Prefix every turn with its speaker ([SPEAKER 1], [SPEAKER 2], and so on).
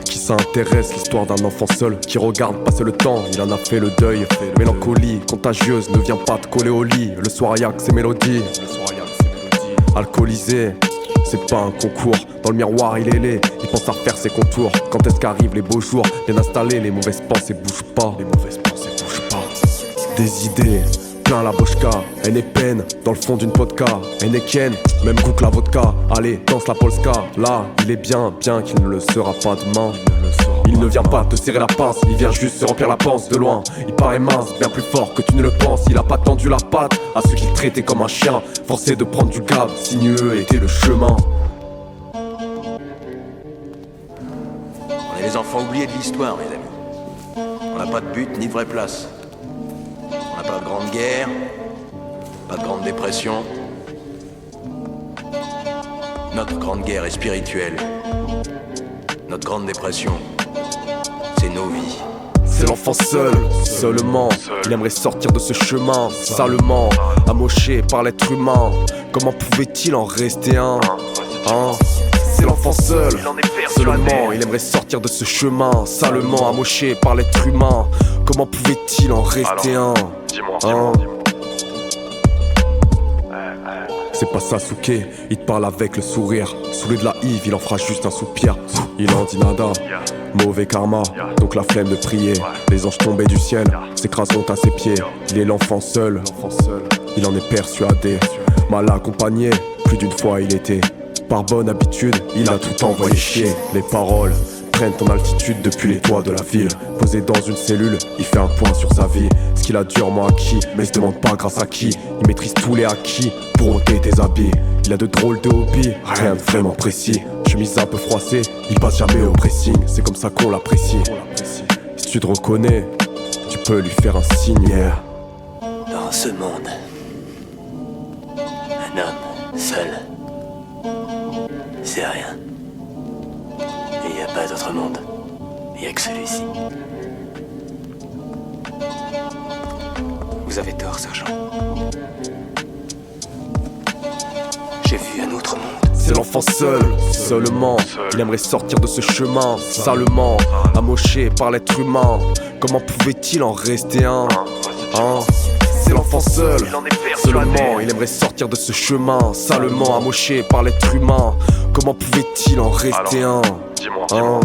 [SPEAKER 1] Qui s'intéresse l'histoire d'un enfant seul qui regarde passer le temps, il en a fait le deuil. Mélancolie contagieuse ne vient pas te coller au lit. Le soir y'a que ses mélodies. Alcoolisé, c'est pas un concours. Dans le miroir il est laid, il pense à faire ses contours. Quand est-ce qu'arrivent les beaux jours? Bien installés, les mauvaises pensées bougent pas. Des idées, plein la bochka. Elle est peine, dans le fond d'une vodka. Elle est ken, même goût que la vodka. Allez, danse la polska. Là, il est bien, bien qu'il ne le sera pas demain. Il ne vient pas te serrer la pince, il vient juste se remplir la panse de loin. Il paraît mince, bien plus fort que tu ne le penses. Il a pas tendu la patte à ceux qu'il traitait comme un chien, forcé de prendre du gab, sinueux était le chemin.
[SPEAKER 2] On est les enfants oubliés de l'histoire, mes amis. On n'a pas de but ni de vraie place. On n'a pas de grande guerre, pas de grande dépression. Notre grande guerre est spirituelle. Notre grande dépression, c'est nos vies.
[SPEAKER 1] C'est l'enfant seul, seulement. Il aimerait sortir de ce chemin, salement, amoché par l'être humain. Comment pouvait-il en rester un, hein? C'est l'enfant seul, seulement. Il aimerait sortir de ce chemin, salement, amoché par l'être humain. Comment pouvait-il en rester un, hein? C'est pas Sasuke, il te parle avec le sourire. Saoulé de la hive, il en fera juste un soupir. Il en dit nada, mauvais karma, donc la flemme de prier. Les anges tombés du ciel s'écraseront à ses pieds. Il est l'enfant seul, il en est persuadé. Mal accompagné, plus d'une fois il était. Par bonne habitude, il a tout envoyé chier. Les paroles prennent en altitude depuis les toits de la ville. Posé dans une cellule, il fait un point sur sa vie. Ce qu'il a durement acquis, mais il se demande pas grâce à qui. Il maîtrise tous les acquis pour ôter tes habits. Il a de drôles de hobbies, rien de vraiment précis. Chemise un peu froissée, il passe jamais au pressing. C'est comme ça qu'on l'apprécie. Si tu te reconnais, tu peux lui faire un signe. Yeah.
[SPEAKER 3] Dans ce monde, un homme seul, c'est rien. Et il n'y a pas d'autre monde, il n'y a que celui-ci.
[SPEAKER 4] Vous avez tort, sergent. J'ai vu un autre monde.
[SPEAKER 1] C'est l'enfant seul, seulement. Il aimerait sortir de ce chemin, salement, amoché par l'être humain. Comment pouvait-il en rester un, hein? C'est l'enfant seul, seulement. Il aimerait sortir de ce chemin, salement, amoché par l'être humain. Comment pouvait-il en rester un, hein?